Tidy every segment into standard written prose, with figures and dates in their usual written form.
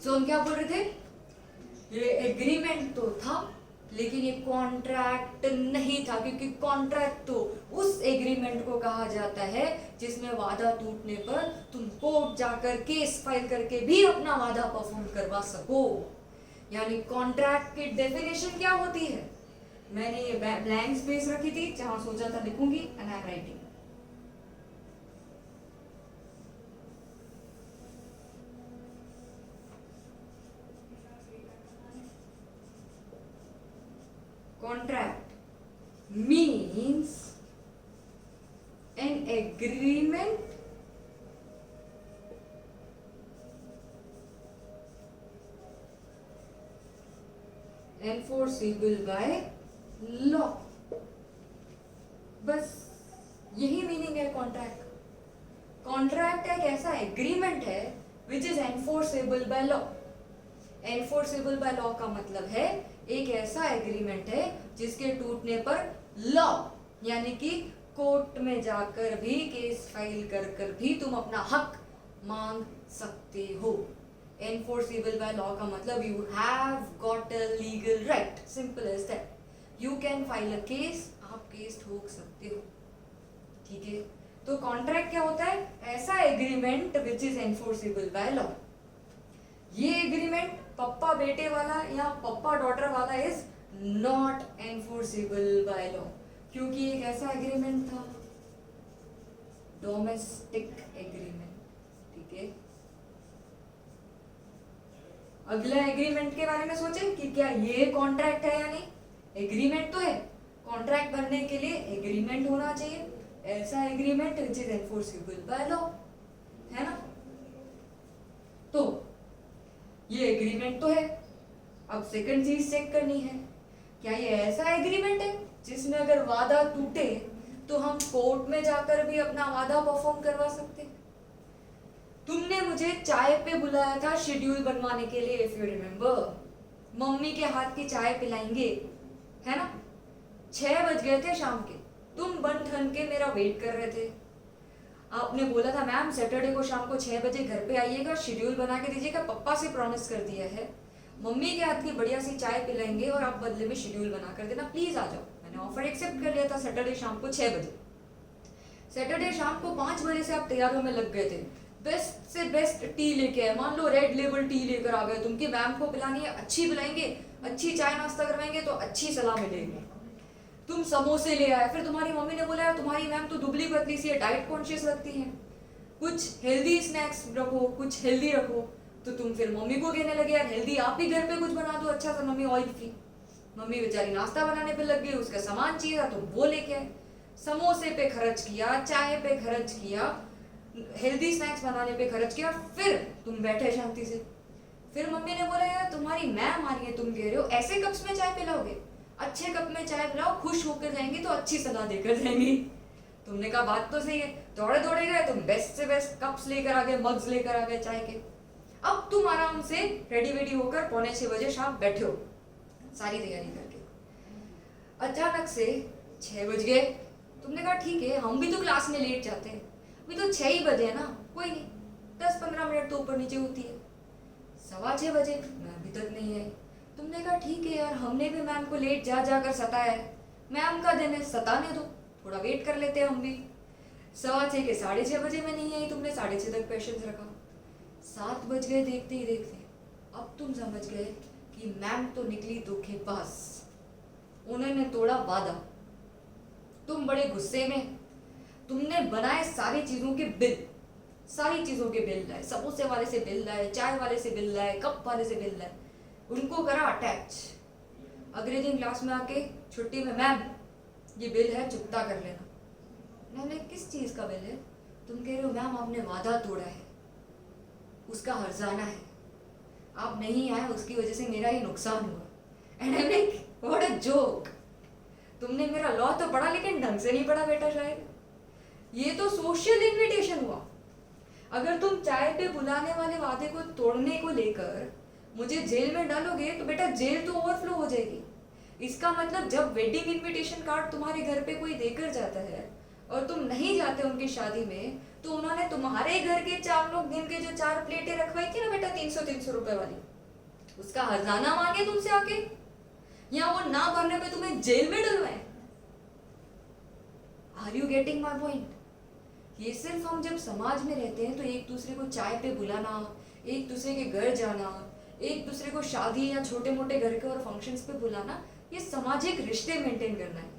तो हम क्या बोल रहे थे, ये एग्रीमेंट तो था लेकिन ये कॉन्ट्रैक्ट नहीं था, क्योंकि कॉन्ट्रैक्ट तो उस एग्रीमेंट को कहा जाता है जिसमें वादा टूटने पर तुम कोर्ट जाकर केस फाइल करके भी अपना वादा परफॉर्म करवा सको। यानी कॉन्ट्रैक्ट की डेफिनेशन क्या होती है, मैंने ये ब्लैंक स्पेस रखी थी जहां सोचा था लिखूंगी, and I am writing. Contract means an agreement enforceable by law। बस यही मीनिंग है कॉन्ट्रैक्ट। कॉन्ट्रैक्ट एक ऐसा एग्रीमेंट है which is enforceable by law. Enforceable by law का मतलब है एक ऐसा एग्रीमेंट है जिसके टूटने पर लॉ यानी कि कोर्ट में जाकर भी केस फाइल कर भी तुम अपना हक मांग सकते हो। एनफोर्सेबल बाय लॉ का मतलब you have got a legal right, simple as that. You can file a case, आप केस ठोक सकते हो, ठीक है। तो कॉन्ट्रैक्ट क्या होता है, ऐसा agreement which is enforceable by law. ये एग्रीमेंट पप्पा बेटे वाला या पप्पा डॉटर वाला is not enforceable by law, क्योंकि एक ऐसा एग्रीमेंट था डोमेस्टिक एग्रीमेंट, ठीक है। अगला एग्रीमेंट के बारे में सोचें कि क्या ये कॉन्ट्रैक्ट है या नहीं। एग्रीमेंट तो है, कॉन्ट्रैक्ट बनने के लिए एग्रीमेंट होना चाहिए, ऐसा agreement which is enforceable by law, है ना। तो ये एग्रीमेंट तो है, अब सेकंड चीज चेक करनी है, क्या ये ऐसा एग्रीमेंट है जिसमें अगर वादा टूटे तो हम कोर्ट में जाकर भी अपना वादा परफॉर्म करवा सकते। तुमने मुझे चाय पे बुलाया था शेड्यूल बनवाने के लिए, इफ यू रिमेम्बर, मम्मी के हाथ की चाय पिलाएंगे, है ना। 6 बज गए थे शाम के, तुम बन ठन के मेरा वेट कर रहे थे। आपने बोला था मैम सैटरडे को शाम को 6 बजे घर पे आइएगा, शेड्यूल बना के दीजिएगा, पप्पा से प्रॉमिस कर दिया है, मम्मी के हाथ की बढ़िया सी चाय पिलाएंगे और आप बदले में शेड्यूल बना कर देना, प्लीज आ जाओ। मैंने ऑफर एक्सेप्ट कर लिया था सैटरडे शाम को 6 बजे। सैटरडे शाम को 5 बजे से आप तैयारियों में लग गए थे, बेस्ट से बेस्ट टी लेके आए, मान लो रेड लेबल टी लेकर आ गए, तुम की मैम को पिलानी है, अच्छी पिलाएंगे, अच्छी चाय नाश्ता करवाएंगे तो अच्छी सलाह मिलेगी। तुम समोसे ले आए, फिर तुम्हारी मम्मी ने बोला तुम्हारी मैम तो दुबली पतली सी है, डाइट कॉन्शियस लगती है, कुछ हेल्दी स्नैक्स रखो, कुछ हेल्दी रखो। तो तुम फिर मम्मी को कहने लगे यार हेल्दी आप ही घर पे कुछ बना दो अच्छा सा, मम्मी ऑयल फ्री। मम्मी बेचारी नाश्ता बनाने पे लग गई, उसका सामान चाहिए था तो वो लेके आए, समोसे पे खर्च किया, चाय पे खर्च किया, हेल्दी स्नैक्स बनाने पे खर्च किया, फिर तुम बैठे शांति से। फिर मम्मी ने बोला यार तुम्हारी मैम आ रही है, तुम कह रहे हो ऐसे कप्स में चाय पिलाओगे, अच्छे कप में चाय पिलाओ, खुश होकर जाएंगी तो अच्छी सलाह देकर जाएंगी। तुमने कहा बात तो सही है, दौड़े दौड़े गए, तुम बेस्ट से बेस्ट कप्स लेकर आ गए, मग्स लेकर आ गए चाय के। अब तुम आराम से रेडी वेडी होकर 5:45 बजे शाम बैठे हो सारी तैयारी करके। अचानक से 6 बज गए, तुमने कहा ठीक है हम भी तो क्लास में लेट जाते हैं, अभी तो 6 ही बजे है ना, कोई नहीं 10-15 मिनट तो ऊपर नीचे होती है। 6:15 बजे मैं अभी तक नहीं आई, तुमने कहा ठीक है यार हमने भी मैम को लेट जा जाकर सताया है, मैम का दिन है सताने दो, थोड़ा वेट कर लेते हैं हम भी। 6:15 के 6:30 बजे में नहीं आई, तुमने 6:30 तक पेशेंस रखा। 7 बज गए देखते ही देखते, अब तुम समझ गए कि मैम तो निकली धोखेबाज, उन्होंने तोड़ा वादा। तुम बड़े गुस्से में, तुमने बनाए सारी चीजों के बिल, सारी चीजों के बिल लाए, समोसे वाले से बिल लाए, चाय वाले से बिल लाए, कप वाले से बिल लाए, उनको करा अटैच। अगले दिन क्लास में आके छुट्टी में मैम ये बिल है चुकता कर लेना। मैंने किस चीज का बिल है, तुम कह रहे हो मैम आपने वादा तोड़ा है, उसका हर्जाना है, आप नहीं आए उसकी वजह से मेरा ही नुकसान हुआ। And I like what a joke, तुमने मेरा लॉ तो पढ़ा लेकिन ढंग से नहीं पढ़ा बेटा, शायद ये तो सोशल इन्विटेशन हुआ। अगर तुम चाय पे बुलाने वाले वादे को तोड़ने को लेकर मुझे जेल में डालोगे तो बेटा जेल तो ओवरफ्लो हो जाएगी। इसका मतलब जब वेडिंग इनविटेशन कार्ड तुम्हारे घर पे कोई देकर जाता है और तुम नहीं जाते उनकी शादी में, तो उन्होंने तुम्हारे घर के 4 लोग गिन के जो 4 प्लेटें रखवाई थी ना बेटा 300 रुपए वाली, उसका हर्जाना मांगे तुमसे आके, या वो ना भरने पे तुम्हें जेल में डलवाए? Are you getting my point? ये सिर्फ हम जब समाज में रहते हैं तो एक दूसरे को चाय पे बुलाना, एक दूसरे के घर जाना, एक दूसरे को शादी या छोटे मोटे घर के और फंक्शंस पे बुलाना, ये सामाजिक रिश्ते मेंटेन करना है।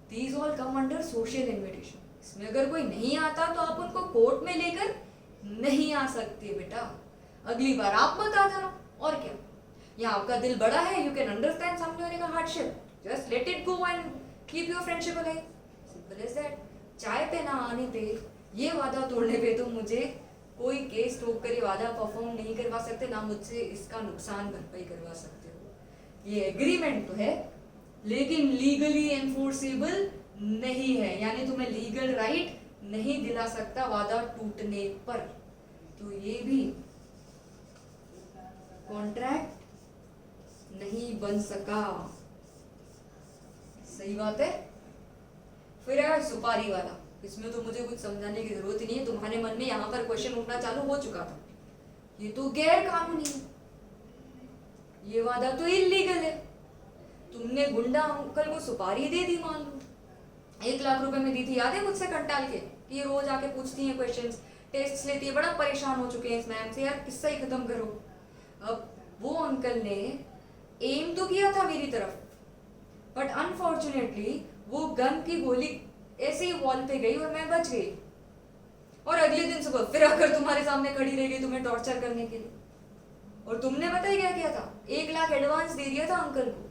These all come under social invitation. इसमें अगर कोई नहीं आता तो आप उनको कोर्ट में लेकर नहीं आ सकते बेटा। अगली बार आप मत आ जाना, और क्या। या आपका दिल बड़ा है, यू कैन अंडरस्टैंड सामने वाले का hardship, just let it go and keep your friendship alive, simple as that. चाय पे ना आने पे, ये वादा तोड़ने पे तो मुझे कोई केस ठोक कर ये वादा परफॉर्म नहीं करवा सकते, ना मुझसे इसका नुकसान भरपाई करवा सकते हो। ये एग्रीमेंट तो है लेकिन लीगली एनफोर्सेबल नहीं है, यानी तुम्हें लीगल राइट नहीं दिला सकता वादा टूटने पर। तो ये भी कॉन्ट्रैक्ट नहीं बन सका। सही बात है। फिर है सुपारी वाला, इसमें तो मुझे कुछ समझाने की जरूरत ही नहीं है, तुम्हारे मन में यहाँ पर क्वेश्चन उठना चालू हो चुका था। ये तो गैर कानूनी है, ये वादा तो इलीगल है। तुमने गुंडा अंकल को सुपारी दे दी, मान लो 1 लाख रुपए में दी थी, याद है मुझसे कंटाल के कि ये रोज आके पूछती हैं क्वेश्चंस, टेस्ट लेती है, बड़ा परेशान हो चुके हैं इस मैम से, यार किस्सा ही खत्म करो। अब वो अंकल ने एम तो किया था मेरी तरफ, बट अनफॉर्चुनेटली वो गन की गोली ऐसे ही वॉल पे गई और मैं बच गई। और अगले दिन सुबह फिर आकर तुम्हारे सामने खड़ी रह गई तुम्हें टॉर्चर करने के लिए। और तुमने पता ही क्या किया था, 1 लाख एडवांस दे दिया था अंकल को।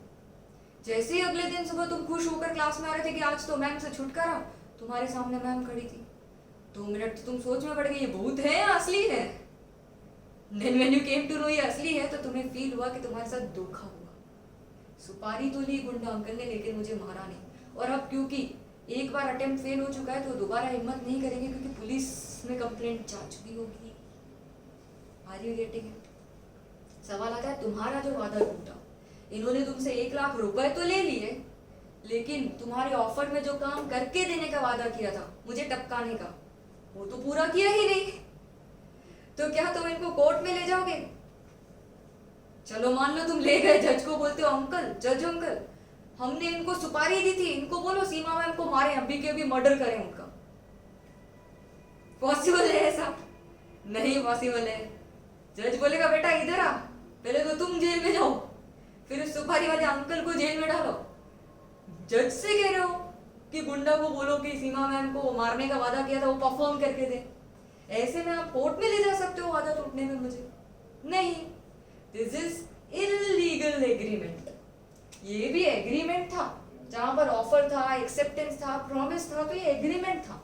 जैसे ही अगले दिन सुबह तुम खुश होकर क्लास में आ रहे थे कि आज तो मैम से छुटकारा, तुम्हारे सामने मैम खड़ी थी। 2 मिनट तुम सोच में पड़ गई ये भूत है या असली है। Then when you came to know ये असली है तो तुम्हें फील हुआ कि तुम्हारे साथ धोखा हुआ। सुपारी तो ली गुंडा अंकल ने, लेकिन मुझे मारा नहीं। और अब क्योंकि एक बार अटेम्प्ट फेल हो चुका है तो दोबारा हिम्मत नहीं करेंगे, क्योंकि पुलिस में कंप्लेंट जा चुकी होगी। Are you getting it? सवाल आता है तुम्हारा जो वादा टूटा, इन्होंने तुमसे 1 लाख रुपए तो ले लिए, लेकिन तुम्हारे ऑफर में जो काम करके देने का वादा किया था मुझे टपकाने का, वो तो पूरा किया ही नहीं। तो क्या तुम इनको कोर्ट में ले जाओगे? चलो मान लो तुम ले गए, जज को बोलते हो अंकल, जज अंकल हमने इनको सुपारी दी थी, इनको बोलो सीमा मैम को मारे, अभी के अभी मर्डर करें उनका। पॉसिबल है ऐसा? नहीं पॉसिबल है। जज बोलेगा बेटा इधर आ, पहले तो तुम जेल में जाओ, फिर उस सुपारी वाले अंकल को जेल में डालो। जज से कह रहे हो कि गुंडा को बोलो कि सीमा मैम को मारने का वादा किया था वो परफॉर्म करके दे। ऐसे में आप कोर्ट में ले जा सकते हो वादा टूटने में मुझे? नहीं, दिस इज इलीगल एग्रीमेंट। ये भी एग्रीमेंट था, जहां पर ऑफर था, एक्सेप्टेंस था, प्रॉमिस था, तो ये एग्रीमेंट था।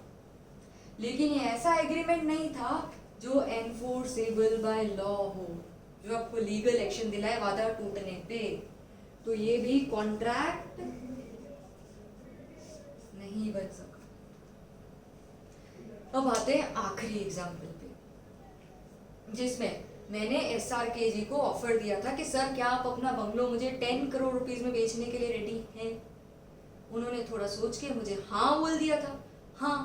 लेकिन ये ऐसा एग्रीमेंट नहीं था जो एनफोर्सेबल बाय लॉ हो, जो आपको लीगल एक्शन दिलाए वादा टूटने पे। तो ये भी कॉन्ट्रैक्ट नहीं बन सका। अब आते हैं आखिरी एग्जाम्पल पे, जिसमें मैंने SRKG को ऑफर दिया था कि सर क्या आप अपना बंगलो मुझे 10 करोड़ रुपीस में बेचने के लिए रेडी हैं? उन्होंने थोड़ा सोच के मुझे हाँ बोल दिया था। हाँ,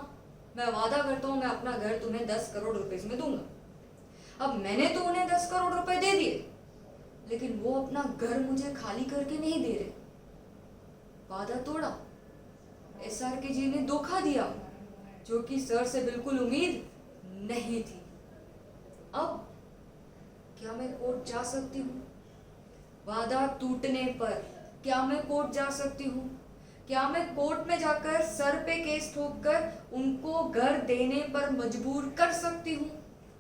मैं वादा करता हूँ मैं अपना घर तुम्हें 10 करोड़ रुपीस में दूंगा। अब मैंने तो उन्हें 10 करोड़ रुपए दे दिए, लेकिन वो अपना घर मुझे खाली करके नहीं दे रहे। वादा तोड़ा, SRKG ने धोखा दिया, जो कि सर से बिल्कुल उम्मीद नहीं थी। अब क्या मैं कोर्ट जा सकती हूँ? वादा टूटने पर क्या मैं कोर्ट जा सकती हूँ? क्या मैं कोर्ट में जाकर सर पे केस ठोककर उनको घर देने पर मजबूर कर सकती हूँ?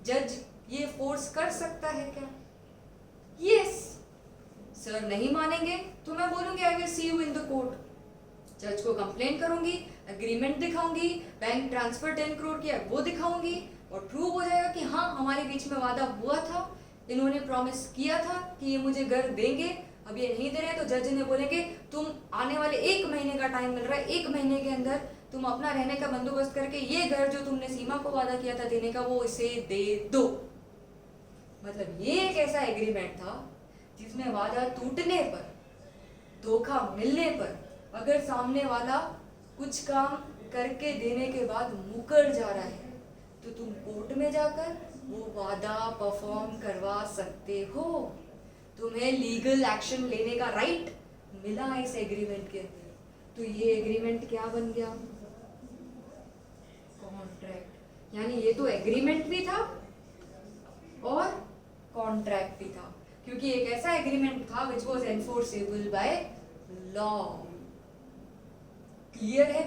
जज ये फोर्स कर सकता है क्या? यस। सर नहीं मानेंगे तो मैं बोलूंगी I will see you in the court. जज को कंप्लेन करूंगी, एग्रीमेंट दिखाऊंगी, बैंक ट्रांसफर 10 करोड़ किया वो दिखाऊंगी, और प्रूव हो जाएगा कि हाँ हमारे बीच में वादा हुआ था, इन्होंने प्रॉमिस किया था कि ये मुझे घर देंगे, अब ये नहीं दे रहे। तो जज ने बोलेंगे तुम आने वाले 1 महीने का टाइम मिल रहा है, 1 महीने के अंदर तुम अपना रहने का बंदोबस्त करके ये घर जो तुमने सीमा को वादा किया था देने का वो इसे दे दो। मतलब ये एक ऐसा एग्रीमेंट था जिसमें वादा टूटने पर, धोखा मिलने पर, अगर सामने वाला कुछ काम करके देने के बाद मुकर जा रहा है तो तुम कोर्ट जाकर वो वादा परफॉर्म करवा सकते हो। तुम्हें लीगल एक्शन लेने का राइट मिला इस एग्रीमेंट के अंदर। तो ये एग्रीमेंट क्या बन गया? कॉन्ट्रैक्ट। यानी ये तो एग्रीमेंट भी था और कॉन्ट्रैक्ट भी था, क्योंकि एक ऐसा एग्रीमेंट था which was enforceable by law. Clear है?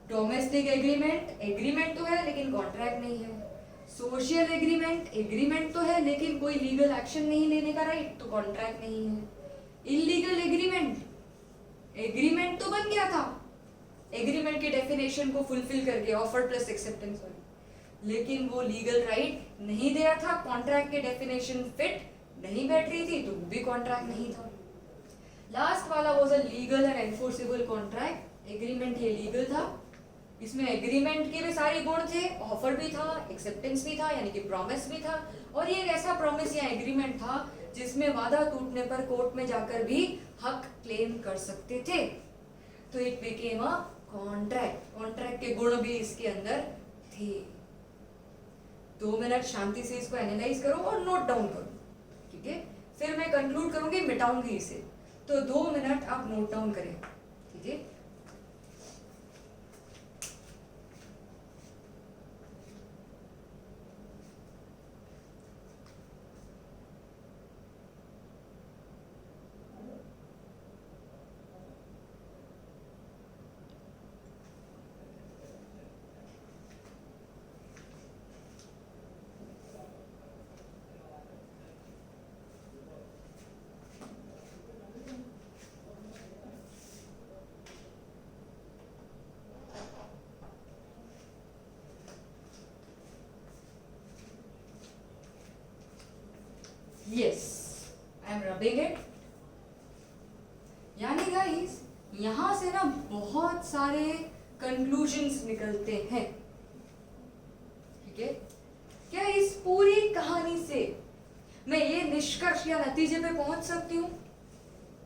डोमेस्टिक एग्रीमेंट एग्रीमेंट तो है लेकिन कॉन्ट्रैक्ट नहीं है। सोशल एग्रीमेंट एग्रीमेंट तो है लेकिन कोई लीगल एक्शन नहीं लेने का राइट, तो कॉन्ट्रैक्ट नहीं है। इलीगल एग्रीमेंट एग्रीमेंट तो बन गया था एग्रीमेंट की डेफिनेशन को फुलफिल करके, ऑफर प्लस एक्सेप्टेंस वाली, लेकिन वो लीगल राइट नहीं दिया था, कॉन्ट्रैक्ट की डेफिनेशन फिट नहीं बैठ रही थी, तो वो भी कॉन्ट्रैक्ट नहीं था। लास्ट वाला was a legal and enforceable contract. Agreement ये लीगल था, इसमें एग्रीमेंट के भी सारे गुण थे, ऑफर भी था, एक्सेप्टेंस भी था, यानी कि प्रॉमिस भी था, और ये एक ऐसा प्रॉमिस या एग्रीमेंट था जिसमें वादा टूटने पर कोर्ट में जाकर भी हक क्लेम कर सकते थे। तो it became a contract. Contract के गुण भी इसके अंदर थे। 2 मिनट शांति से इसको एनालाइज करो और नोट डाउन करो, ठीक है? फिर मैं कंक्लूड करूंगी, मिटाऊंगी इसे, तो 2 मिनट आप नोट डाउन करें, ठीक है? Yes, I am rubbing it. यानी गाइस यहां से ना बहुत सारे कंक्लूजन्स निकलते हैं, ठीक है? क्या इस पूरी कहानी से मैं ये निष्कर्ष या नतीजे पे पहुंच सकती हूं?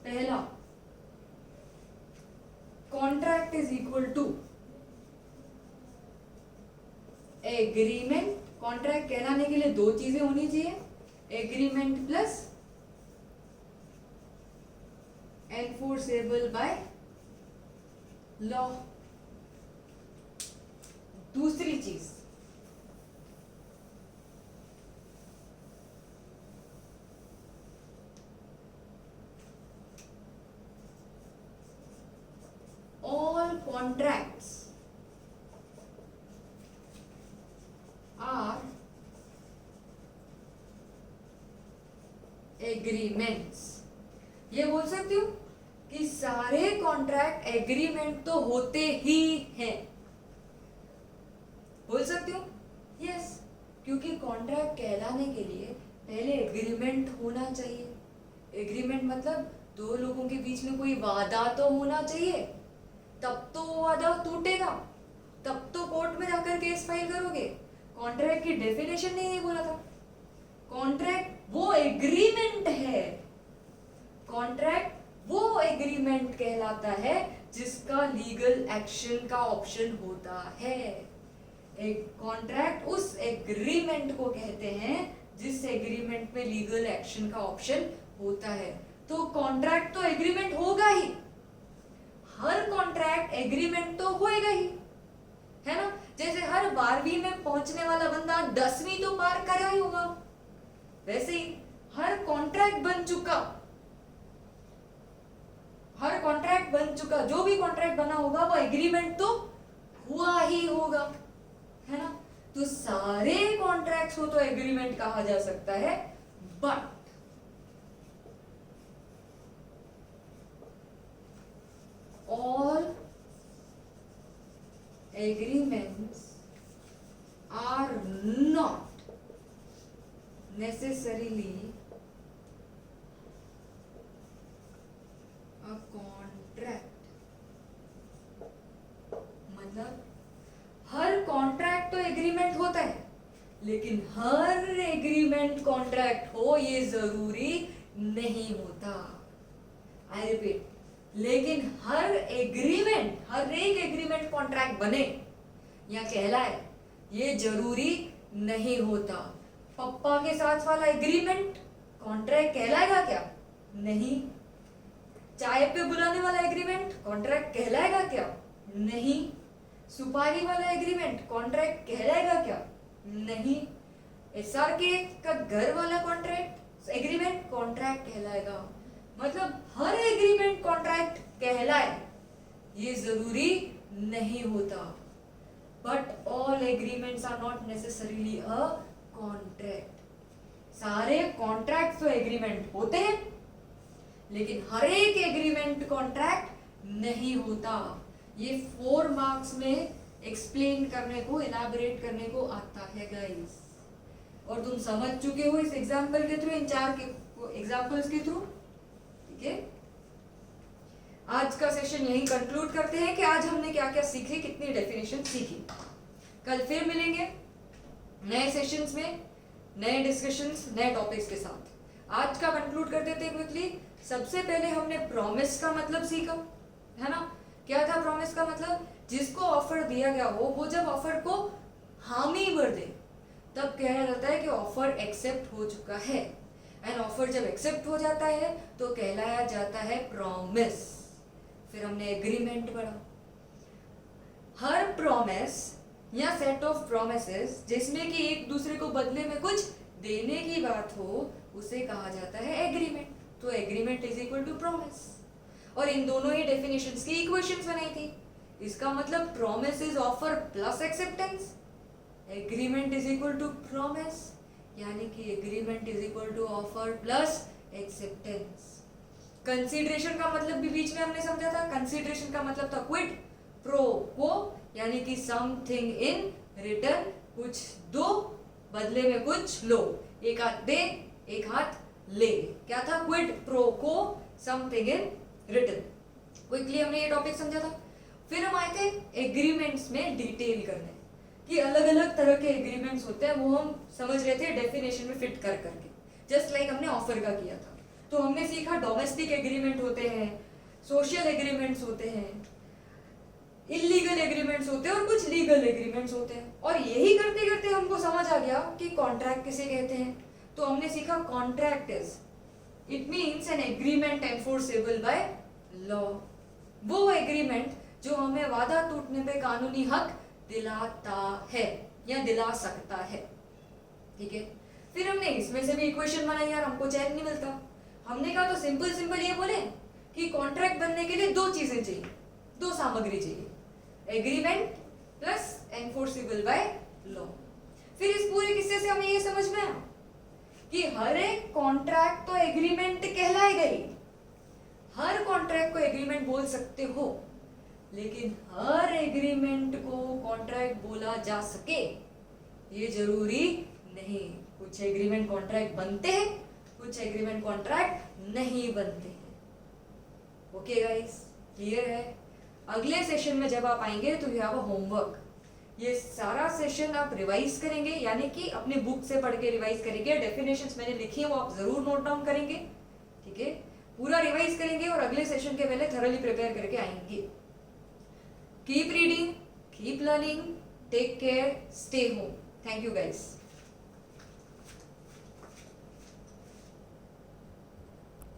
पहला, contract is equal to agreement. Contract कहलाने के लिए 2 चीजें होनी चाहिए, agreement plus enforceable by law. दूसरी चीज, all contracts are agreements। ये बोल सकती हूँ कि सारे कॉन्ट्रैक्ट एग्रीमेंट तो होते ही हैं, बोल सकती हूँ यस, क्योंकि कॉन्ट्रैक्ट कहलाने के लिए पहले एग्रीमेंट होना चाहिए। एग्रीमेंट मतलब 2 लोगों के बीच में कोई वादा तो होना चाहिए, तब तो वो वादा टूटेगा, तब तो कोर्ट में जाकर केस फाइल करोगे। कॉन्ट्रैक्ट की डेफिनेशन नहीं बोला था। कॉन्ट्रैक्ट वो एग्रीमेंट है, कॉन्ट्रैक्ट वो एग्रीमेंट कहलाता है जिसका लीगल एक्शन का ऑप्शन होता है। एक कॉन्ट्रैक्ट उस एग्रीमेंट को कहते हैं जिस एग्रीमेंट में लीगल एक्शन का ऑप्शन होता है। तो कॉन्ट्रैक्ट तो एग्रीमेंट होगा ही, हर कॉन्ट्रैक्ट एग्रीमेंट तो होएगा ही, है ना? जैसे हर 12वीं में पहुंचने वाला बंदा 10वीं तो पार करा ही होगा, वैसे ही हर कॉन्ट्रैक्ट बन चुका, हर कॉन्ट्रैक्ट बन चुका, जो भी कॉन्ट्रैक्ट बना होगा वो एग्रीमेंट तो हुआ ही होगा, है ना? तो सारे कॉन्ट्रैक्ट्स को तो एग्रीमेंट कहा जा सकता है, but all agreements are not necessarily a contract। मतलब हर कॉन्ट्रैक्ट तो एग्रीमेंट होता है, लेकिन हर एग्रीमेंट कॉन्ट्रैक्ट हो ये जरूरी नहीं होता। आई रिपीट, लेकिन हर एक एग्रीमेंट कॉन्ट्रैक्ट बने या कहलाए ये जरूरी नहीं होता। पप्पा के साथ वाला एग्रीमेंट कॉन्ट्रैक्ट कहलाएगा क्या? नहीं। चाय पे बुलाने वाला एग्रीमेंट कॉन्ट्रैक्ट कहलाएगा क्या? नहीं। सुपारी वाला एग्रीमेंट कॉन्ट्रैक्ट कहलाएगा क्या? नहीं। SRK का घर वाला कॉन्ट्रैक्ट एग्रीमेंट कॉन्ट्रैक्ट कहलाएगा। मतलब हर एग्रीमेंट कॉन्ट्रैक्ट कहलाए ये जरूरी नहीं होता। But all agreements are not necessarily a contract. सारे कॉन्ट्रैक्ट तो एग्रीमेंट होते हैं, लेकिन हर एक एग्रीमेंट कॉन्ट्रैक्ट नहीं होता। ये 4 मार्क्स में एक्सप्लेन करने को, इलैबोरेट करने को आता है गाइस। और तुम समझ चुके हो इस एग्जाम्पल के थ्रू, इन 4 के एग्जाम्पल्स के थ्रू। ठीक है, आज का सेशन यही कंक्लूड करते हैं कि आज हमने क्या क्या सीखे, कितनी डेफिनेशन सीखी। कल फिर मिलेंगे नए सेशंस में, नए डिस्कशंस, नए टॉपिक्स के साथ। आज का कंक्लूड कर देते हैं क्विकली। सबसे पहले हमने प्रॉमिस का मतलब सीखा, है ना? क्या था प्रॉमिस का मतलब? जिसको ऑफर दिया गया हो, वो जब ऑफर को हामी भर दे तब कहा जाता है कि ऑफर एक्सेप्ट हो चुका है। एंड ऑफर जब एक्सेप्ट हो जाता है तो कहलाया जाता है प्रॉमिस। फिर हमने एग्रीमेंट पढ़ा। हर प्रॉमिस या सेट ऑफ प्रोमिसेस जिसमें कि एक दूसरे को बदले में कुछ देने की बात हो, उसे कहा जाता है एग्रीमेंट। तो agreement is equal to promise. और इन दोनों ही डेफिनेशंस की इक्वेशंस बनाई थी। इसका मतलब promise is offer plus acceptance, agreement is equal to promise, यानी कि agreement is equal to offer plus acceptance. Consideration का मतलब भी बीच में हमने समझा था। कंसीडरेशन का मतलब था क्विड प्रो क्वो, यानी कि समथिंग इन रिटर्न, कुछ दो बदले में कुछ लो, एक हाथ दे एक हाथ ले। क्या था? Quid pro quo, something in return. Quickly हमने ये टॉपिक समझा था। फिर हम आए थे एग्रीमेंट्स में डिटेल करने कि अलग अलग तरह के एग्रीमेंट्स होते हैं, वो हम समझ रहे थे डेफिनेशन में फिट कर करके, जस्ट लाइक हमने ऑफर का किया था। तो हमने सीखा डोमेस्टिक एग्रीमेंट होते हैं, सोशल एग्रीमेंट्स होते हैं, इलीगल एग्रीमेंट्स होते हैं और कुछ लीगल एग्रीमेंट्स होते हैं। और यही करते करते हमको समझ आ गया कि कॉन्ट्रैक्ट किसे कहते हैं। तो हमने सीखा contract is, it means an agreement enforceable by law. वो एग्रीमेंट जो हमें वादा टूटने पे कानूनी हक दिलाता है या दिला सकता है। ठीक है, फिर हमने इसमें से भी इक्वेशन बनाई। यार हमको चैन नहीं मिलता। हमने कहा तो सिंपल सिंपल ये बोले कि कॉन्ट्रैक्ट बनने के लिए 2 चीजें चाहिए, 2 सामग्री चाहिए, agreement plus enforceable by law. फिर इस पूरे किस्से से हमें ये समझ में आया कि हर एक कॉन्ट्रैक्ट तो एग्रीमेंट कहलाएगा ही। हर कॉन्ट्रैक्ट को एग्रीमेंट बोल सकते हो, लेकिन हर एग्रीमेंट को कॉन्ट्रैक्ट बोला जा सके ये जरूरी नहीं। कुछ एग्रीमेंट कॉन्ट्रैक्ट बनते हैं, कुछ एग्रीमेंट कॉन्ट्रैक्ट नहीं बनते हैं। ओके गाइस, क्लियर है? अगले सेशन में जब आप आएंगे तो यू हैव अ होमवर्क। ये सारा सेशन आप रिवाइज करेंगे, यानी कि अपनी बुक से पढ़ के रिवाइज करेंगे। डेफिनेशंस मैंने लिखी है वो आप जरूर नोट डाउन करेंगे। ठीक है, पूरा रिवाइज करेंगे और अगले सेशन के पहले थॉरली प्रिपेयर करके आएंगे। Keep reading, keep learning, take care, stay home. Thank you guys.